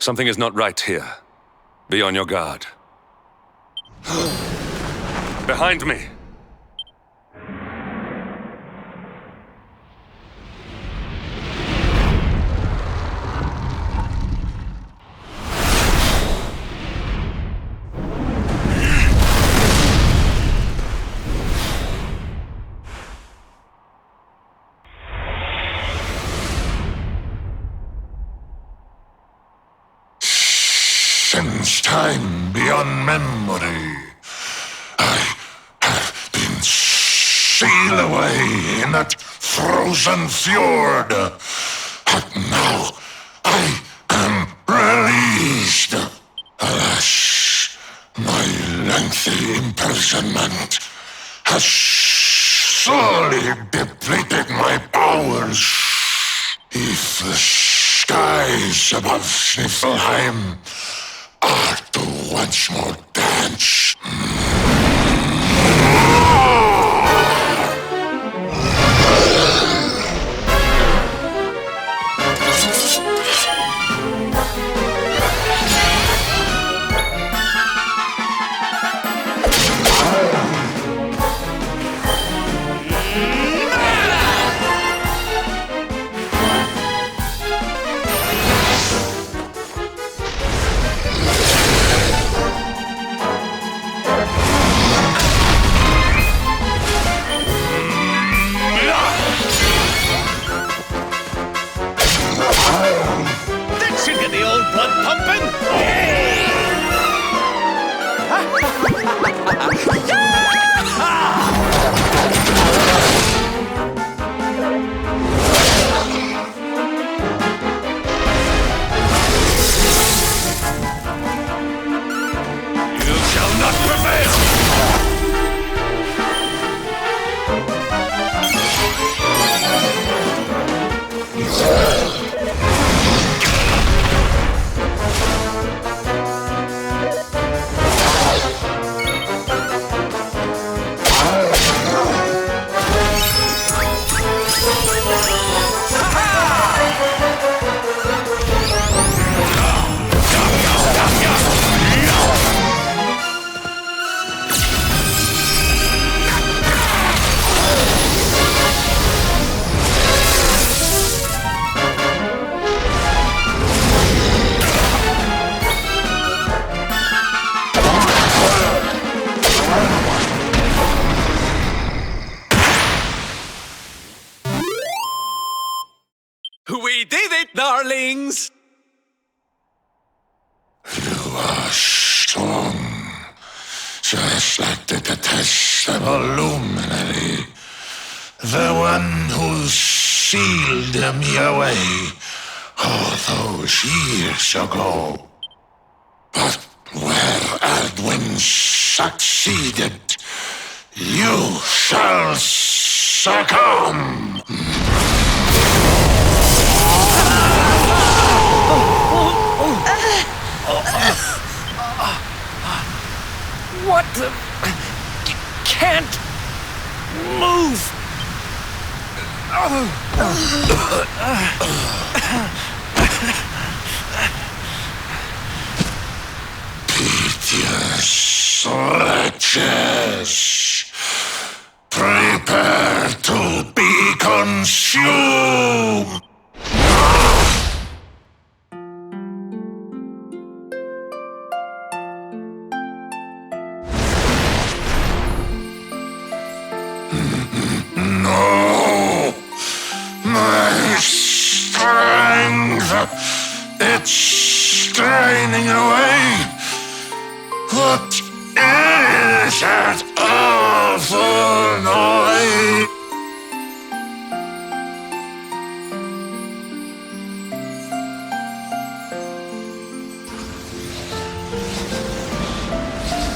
Something is not right here. Be on your guard. Behind me! Since time beyond memory, I have been sealed away in that frozen fjord. But now I am released. Alas, my lengthy imprisonment has sorely depleted my powers. If the skies above Sniffelheim are to once more dance. We did it, darlings! You are strong, just like the detestable luminary, the one who sealed me away all those years ago. But where Ardwin succeeded, you shall succumb! What the... Can't... move! Piteous wretches, prepare to be consumed! No! My strength! It's straining away! What is that awful noise?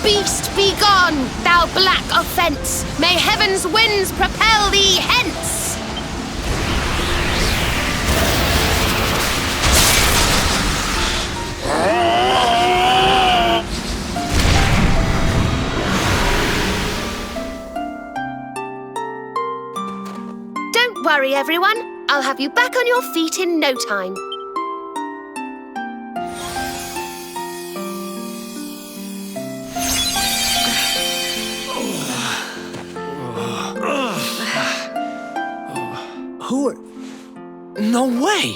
Beast, be gone, thou black offence! May heaven's winds propel thee hence! Don't worry, everyone. I'll have you back on your feet in no time. No way!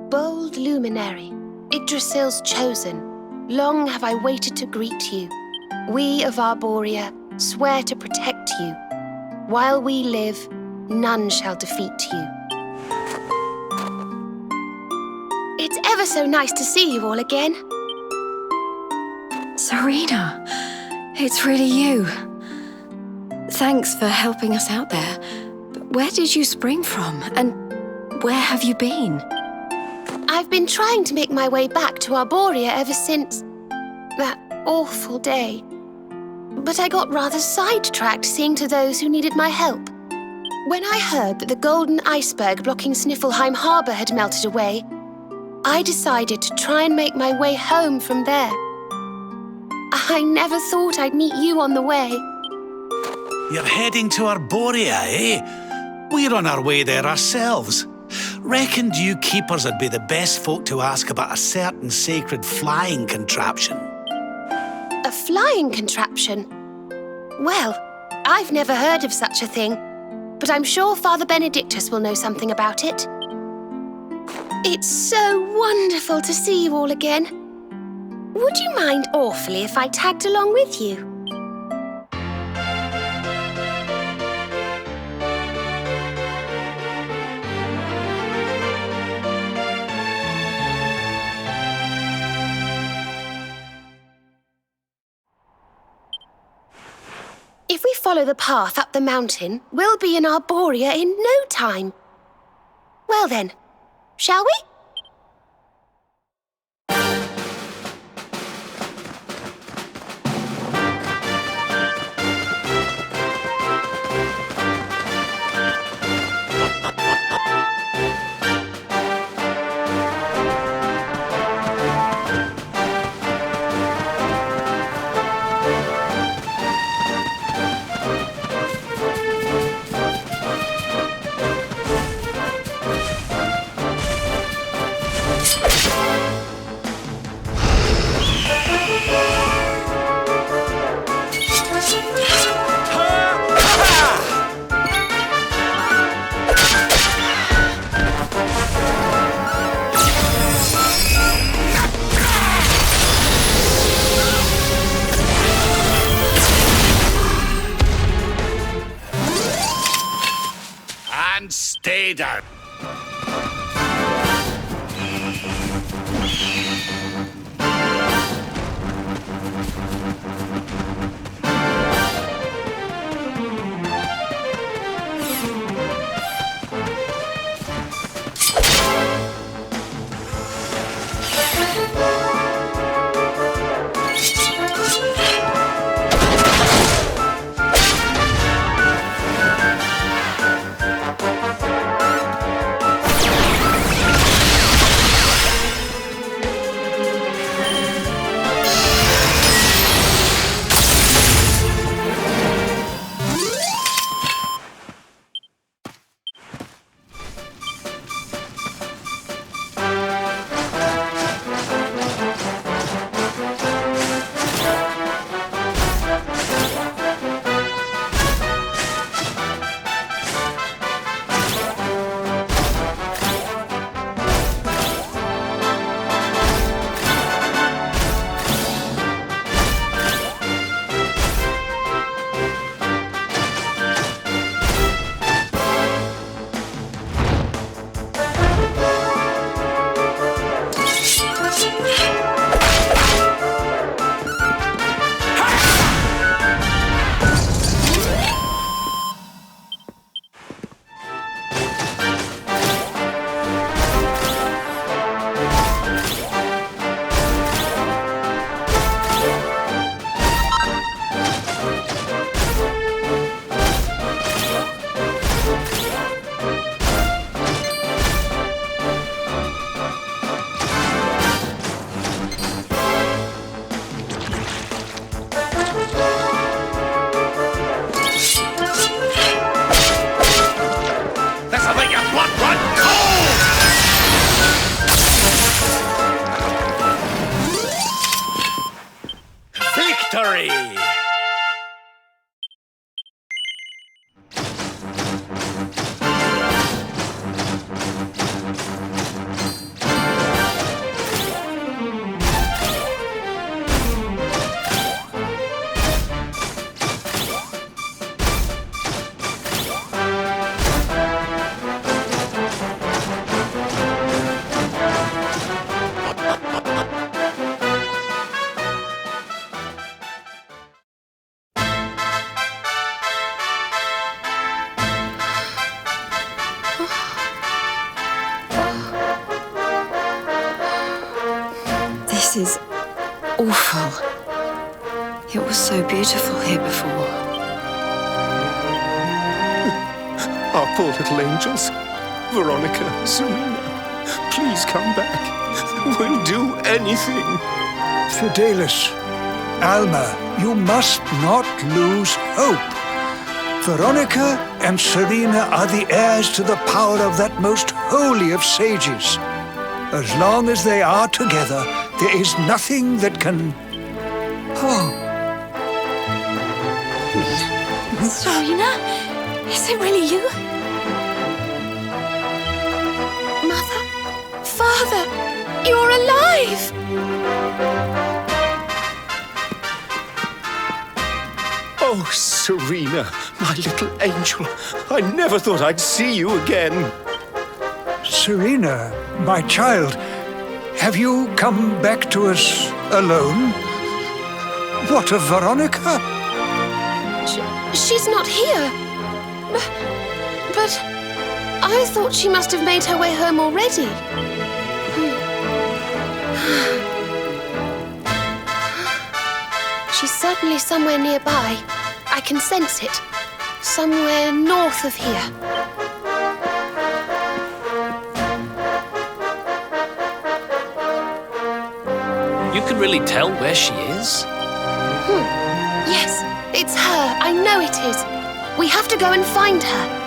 Bold luminary, Yggdrasil's chosen, long have I waited to greet you. We of Arborea swear to protect you. While we live, none shall defeat you. It's ever so nice to see you all again. Serena, it's really you. Thanks for helping us out there. But where did you spring from? And where have you been? I've been trying to make my way back to Arborea ever since that awful day. But I got rather sidetracked seeing to those who needed my help. When I heard that the golden iceberg blocking Sniffelheim Harbour had melted away, I decided to try and make my way home from there. I never thought I'd meet you on the way. You're heading to Arborea, eh? We're on our way there ourselves. Reckoned you keepers would be the best folk to ask about a certain sacred flying contraption. A flying contraption? Well, I've never heard of such a thing, but I'm sure Father Benedictus will know something about it. It's so wonderful to see you all again. Would you mind awfully if I tagged along with you? If we follow the path up the mountain, we'll be in Arborea in no time. Well then, shall we? Stay down. This is awful. It was so beautiful here before. Our poor little angels. Veronica, Serena, please come back. We'll do anything. Fidelis, Alma, you must not lose hope. Veronica and Serena are the heirs to the power of that most holy of sages. As long as they are together, there is nothing that can... Oh. Serena? Is it really you? Mother? Father? You're alive! Oh, Serena, my little angel. I never thought I'd see you again. Serena, my child, have you come back to us alone? What of Veronica? She's not here. But I thought she must have made her way home already. She's certainly somewhere nearby. I can sense it. Somewhere north of here. You can really tell where she is? Yes, it's her. I know it is. We have to go and find her.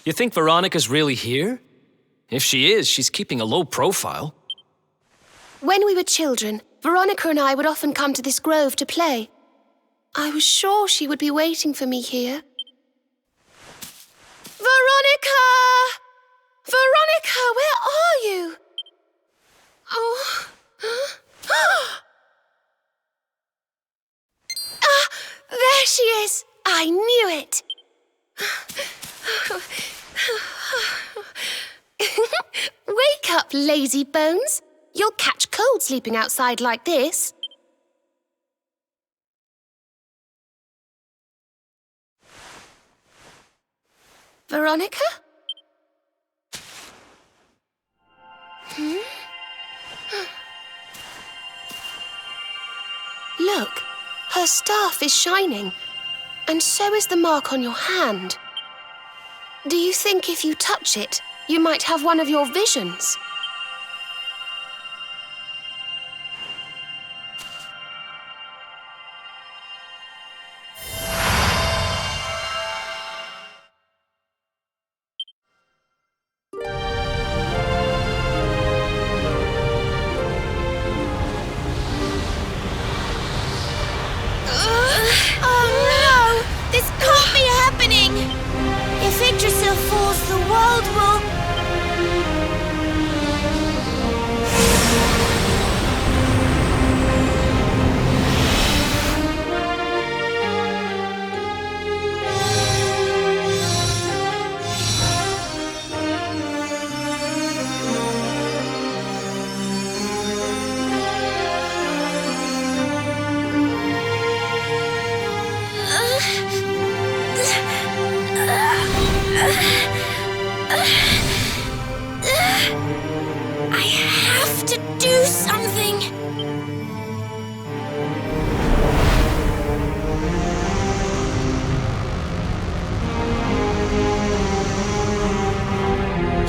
You think Veronica's really here? If she is, she's keeping a low profile. When we were children, Veronica and I would often come to this grove to play. I was sure she would be waiting for me here. Veronica! Veronica, where are you? Oh. Ah, there she is. I knew it. Wake up, lazy bones. You'll catch cold sleeping outside like this. Veronica? Look, her staff is shining, and so is the mark on your hand. Do you think if you touch it, you might have one of your visions? Oh no! This can't be happening! If Yggdrasil falls, the world will... I have to do something!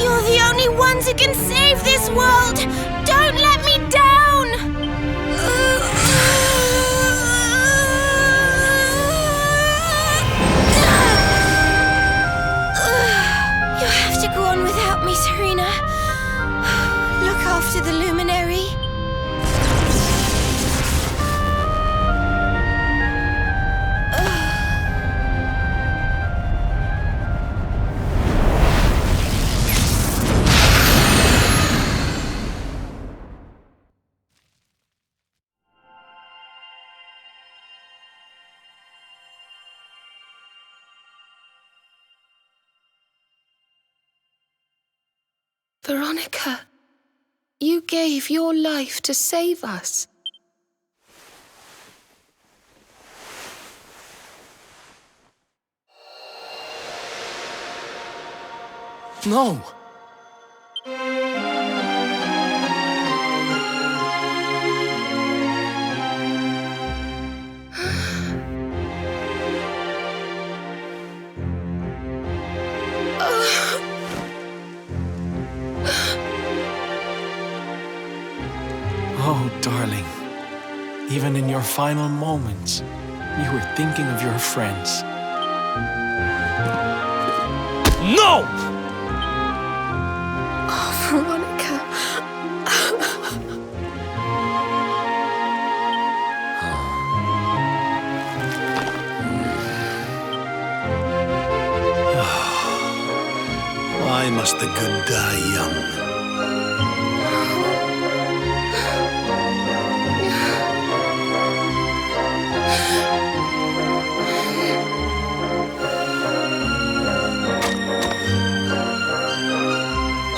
You're the only ones who can save this world! Don't let me down! You have to go on without me, Serena. Look after the luminary. Veronica, you gave your life to save us. No! Oh, darling. Even in your final moments, you were thinking of your friends. No! Oh, Veronica. Why must the good die young?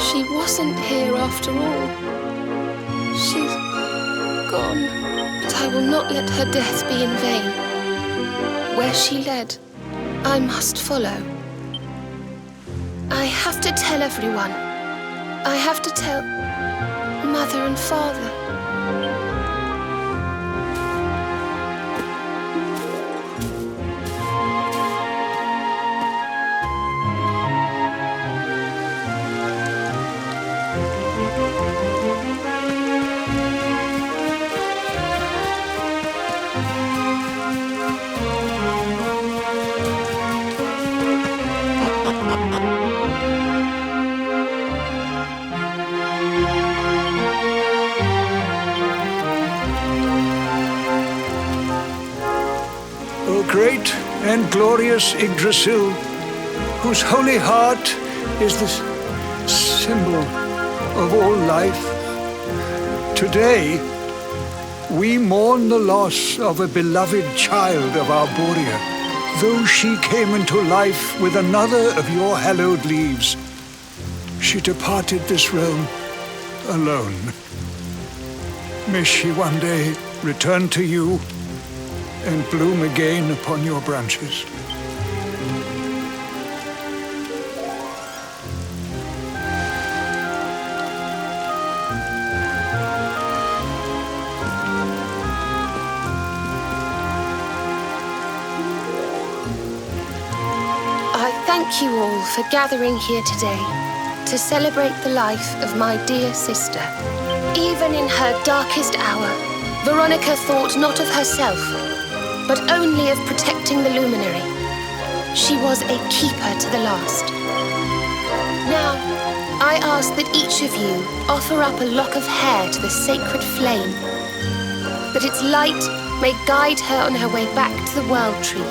She wasn't here after all. She's gone. But I will not let her death be in vain. Where she led, I must follow. I have to tell everyone. I have to tell Mother and Father. O great and glorious Yggdrasil, whose holy heart is the symbol of all life, today we mourn the loss of a beloved child of Arborea, though she came into life with another of your hallowed leaves. She departed this realm alone. May she one day return to you and bloom again upon your branches. I thank you all for gathering here today to celebrate the life of my dear sister. Even in her darkest hour, Veronica thought not of herself, but only of protecting the luminary. She was a keeper to the last. Now, I ask that each of you offer up a lock of hair to the sacred flame, that its light may guide her on her way back to the World Tree.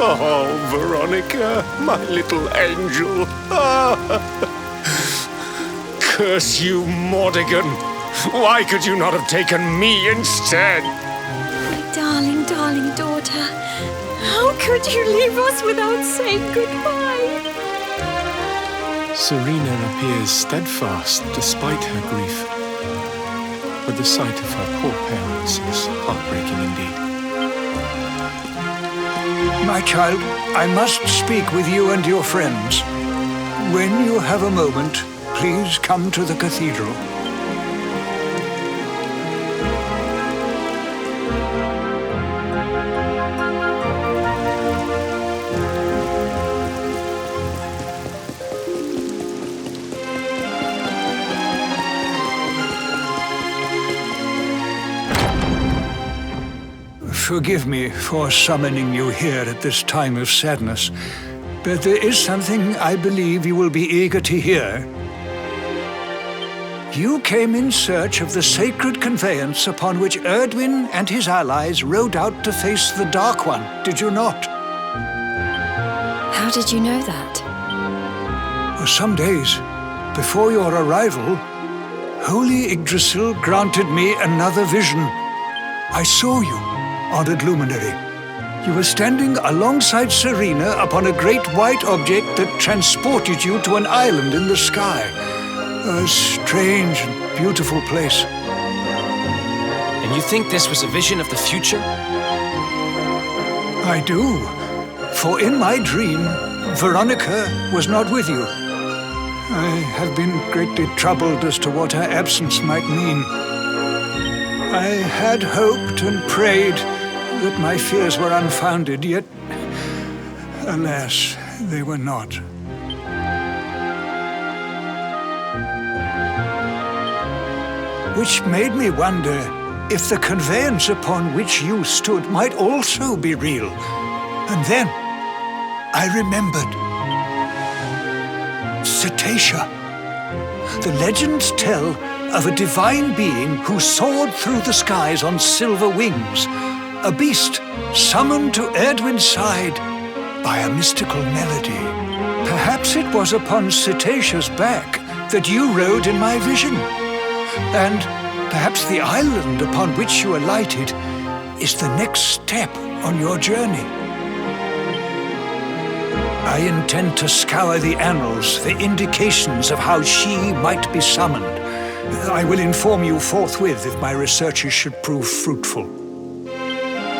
Oh, Veronica, my little angel. Curse you, Mordigan. Why could you not have taken me instead? My darling, darling daughter. How could you leave us without saying goodbye? Serena appears steadfast despite her grief. But the sight of her poor parents is heartbreaking indeed. My child, I must speak with you and your friends. When you have a moment, please come to the cathedral. Forgive me for summoning you here at this time of sadness, but there is something I believe you will be eager to hear. You came in search of the sacred conveyance upon which Erdwin and his allies rode out to face the Dark One, did you not? How did you know that? Some days before your arrival, Holy Yggdrasil granted me another vision. I saw you, honored luminary. You were standing alongside Serena upon a great white object that transported you to an island in the sky. A strange and beautiful place. And you think this was a vision of the future? I do. For in my dream, Veronica was not with you. I have been greatly troubled as to what her absence might mean. I had hoped and prayed that my fears were unfounded, yet, alas, they were not. Which made me wonder if the conveyance upon which you stood might also be real. And then I remembered. Cetacea. The legends tell of a divine being who soared through the skies on silver wings, a beast summoned to Erdwin's side by a mystical melody. Perhaps it was upon Cetacea's back that you rode in my vision. And perhaps the island upon which you alighted is the next step on your journey. I intend to scour the annals for indications of how she might be summoned. I will inform you forthwith if my researches should prove fruitful.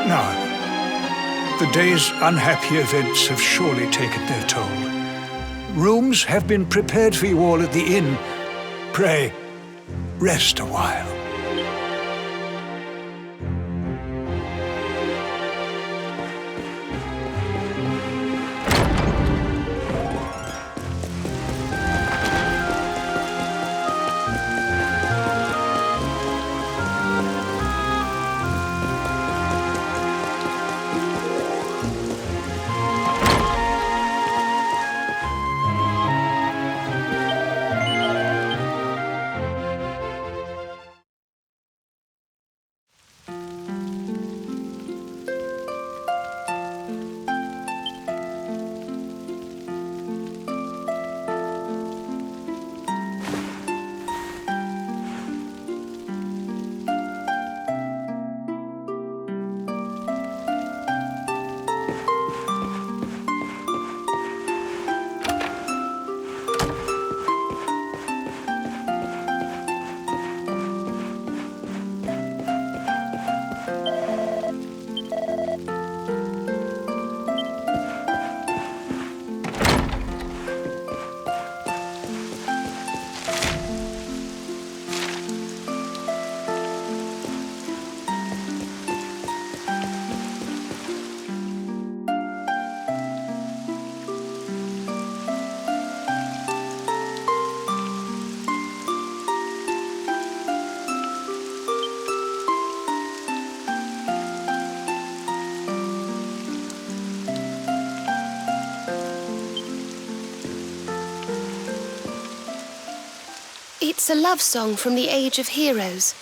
Now, the day's unhappy events have surely taken their toll. Rooms have been prepared for you all at the inn. Pray, rest a while. It's a love song from the Age of Heroes.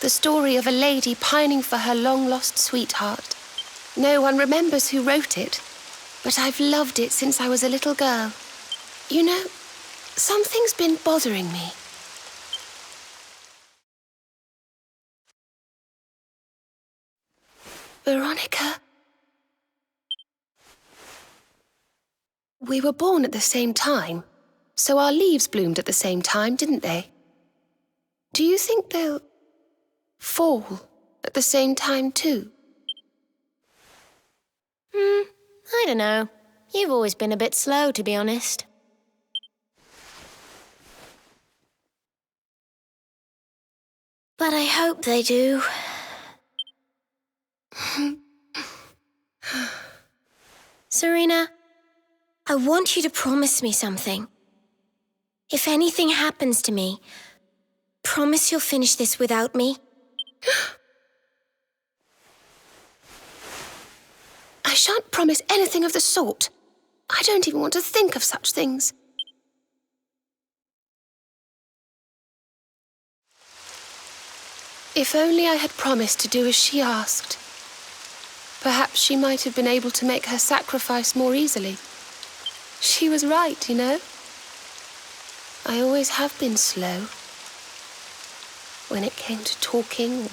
The story of a lady pining for her long-lost sweetheart. No one remembers who wrote it, but I've loved it since I was a little girl. You know, something's been bothering me. Veronica? We were born at the same time. So our leaves bloomed at the same time, didn't they? Do you think they'll fall at the same time too? I don't know. You've always been a bit slow, to be honest. But I hope they do. Serena, I want you to promise me something. If anything happens to me, promise you'll finish this without me. I shan't promise anything of the sort. I don't even want to think of such things. If only I had promised to do as she asked. Perhaps she might have been able to make her sacrifice more easily. She was right, you know. I always have been slow. when it came to talking, or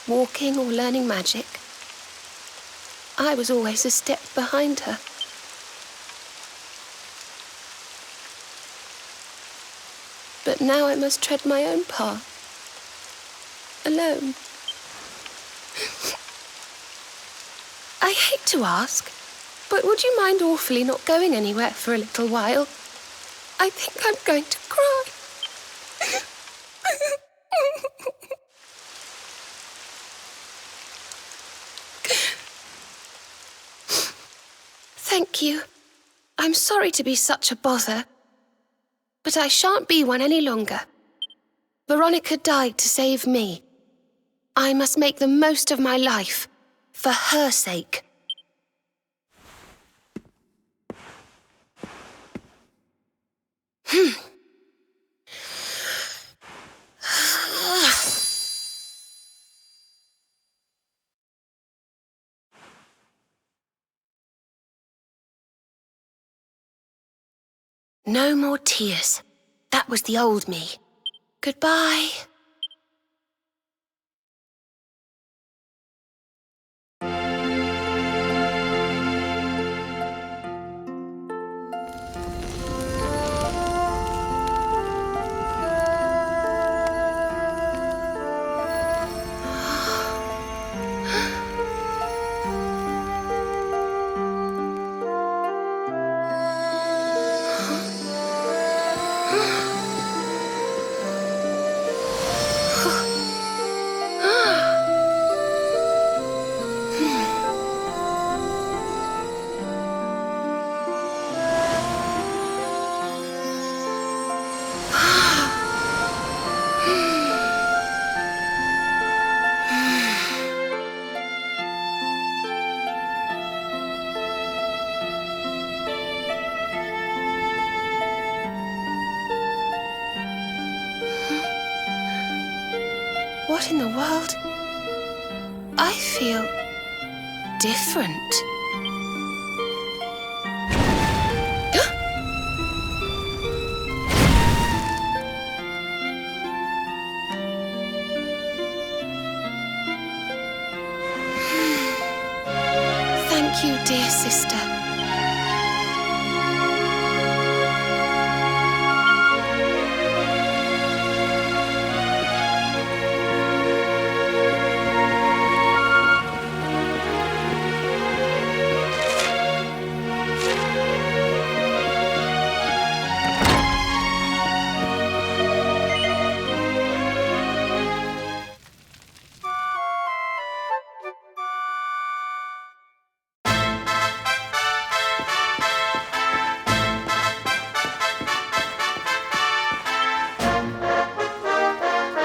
walking, or learning magic. I was always a step behind her. But now I must tread my own path, alone. I hate to ask, but would you mind awfully not going anywhere for a little while? I think I'm going to cry. Thank you. I'm sorry to be such a bother, but I shan't be one any longer. Veronica died to save me. I must make the most of my life, for her sake. No more tears. That was the old me. Goodbye. What in the world? I feel different. Thank you, dear sister.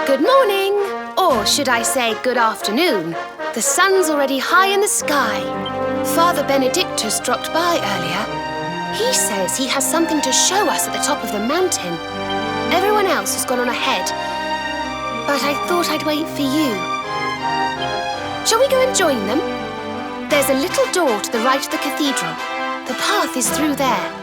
Good morning, or should I say good afternoon. The sun's already high in the sky. Father Benedictus dropped by earlier. He says he has something to show us at the top of the mountain. Everyone else has gone on ahead, but I thought I'd wait for you. Shall we go and join them? There's a little door to the right of the cathedral. The path is through there.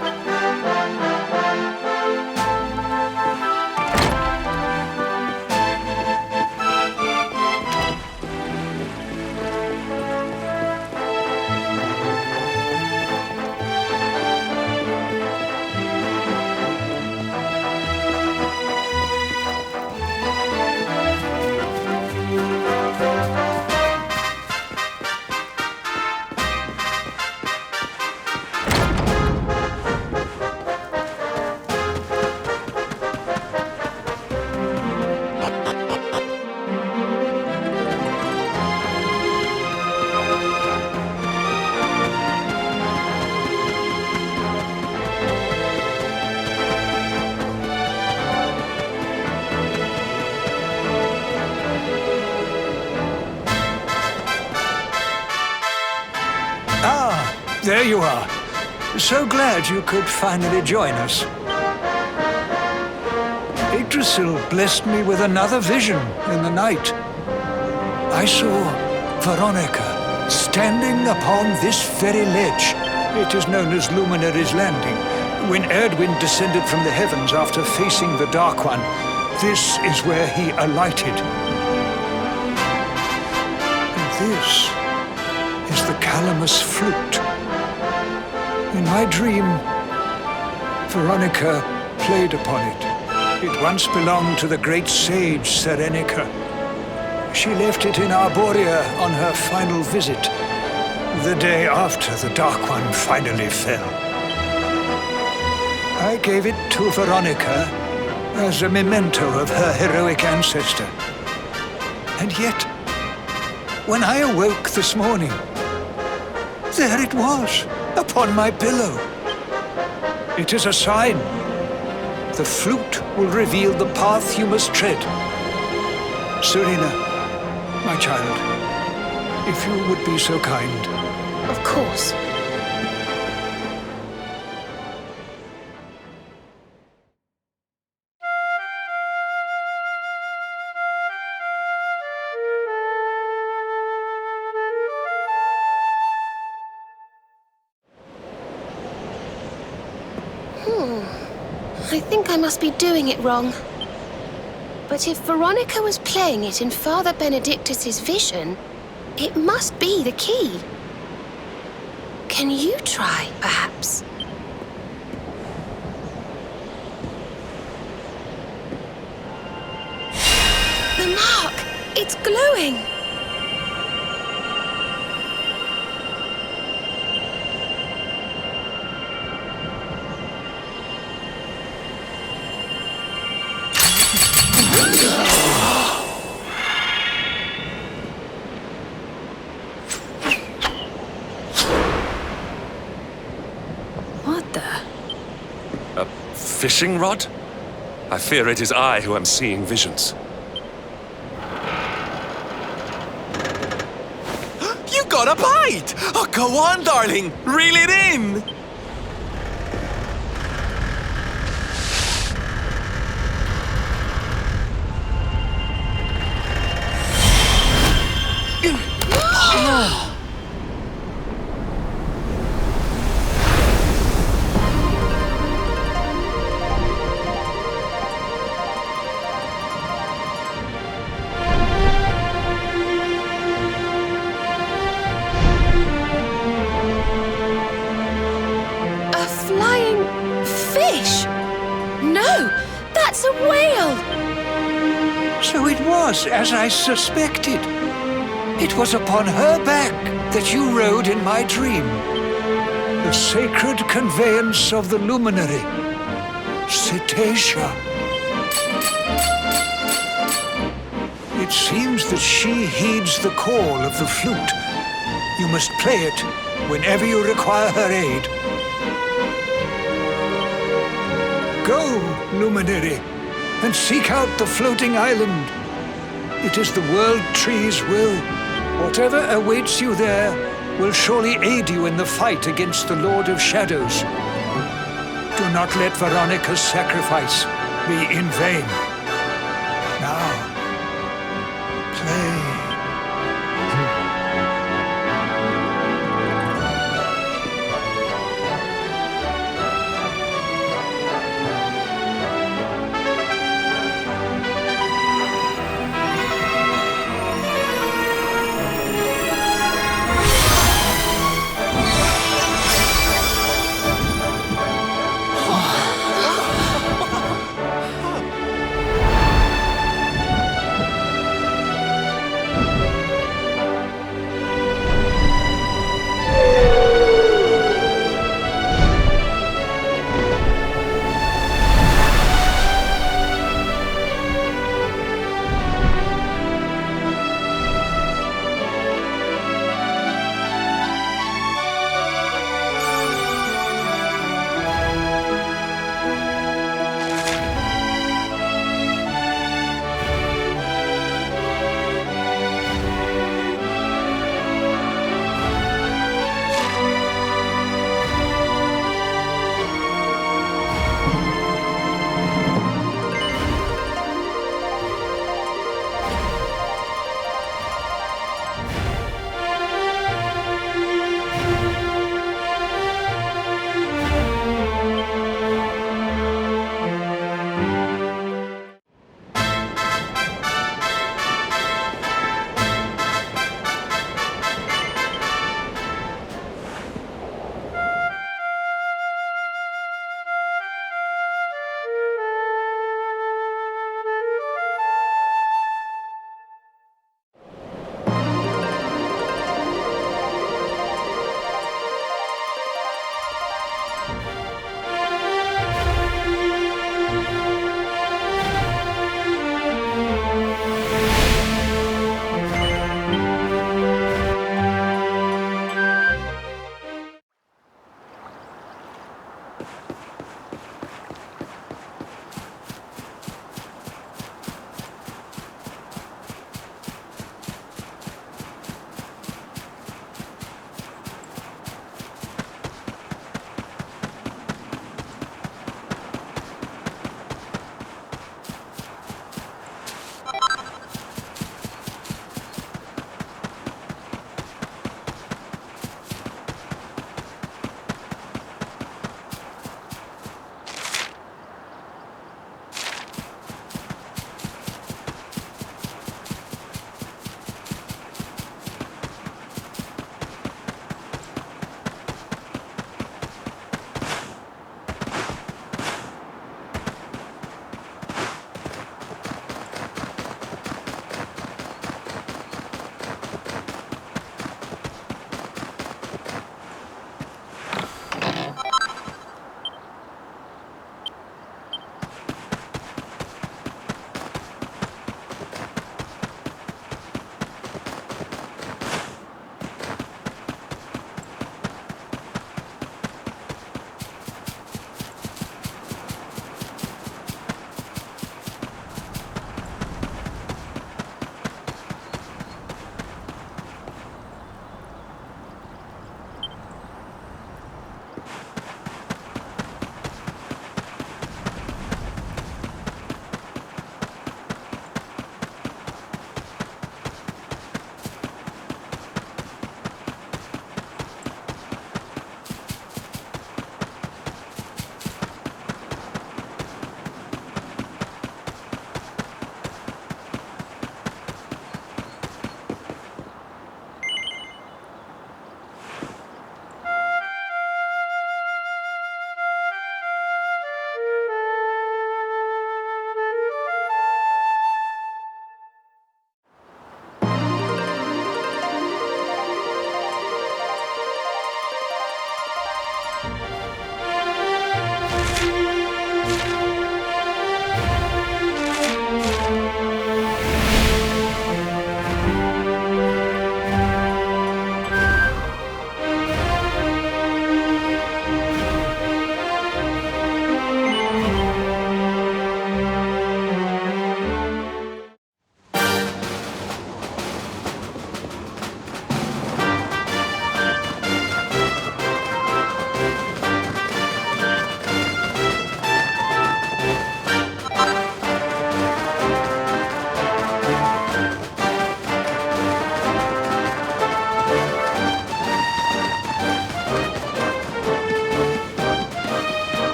There you are. So glad you could finally join us. Yggdrasil blessed me with another vision in the night. I saw Veronica standing upon this very ledge. It is known as Luminary's Landing. When Erdwin descended from the heavens after facing the Dark One, This is where he alighted. And this is the calamus flute. In my dream, Veronica played upon it. It once belonged to the great sage Serenica. She left it in Arborea on her final visit, the day after the Dark One finally fell. I gave it to Veronica as a memento of her heroic ancestor. And yet, when I awoke this morning, there it was, upon my pillow. It is a sign. The flute will reveal the path you must tread. Serena, my child, if you would be so kind. Of course. I think I must be doing it wrong. But if Veronica was playing it in Father Benedictus's vision, it must be the key. Can you try, perhaps? The mark! It's glowing! Fishing rod? I fear it is I who am seeing visions. You got a bite! Oh, go on, darling! Reel it in! As I suspected. It was upon her back that you rode in my dream. The sacred conveyance of the luminary, Cetacea. It seems that she heeds the call of the flute. You must play it whenever you require her aid. Go, luminary, and seek out the floating island. It is the World Tree's will. Whatever awaits you there will surely aid you in the fight against the Lord of Shadows. Do not let Veronica's sacrifice be in vain.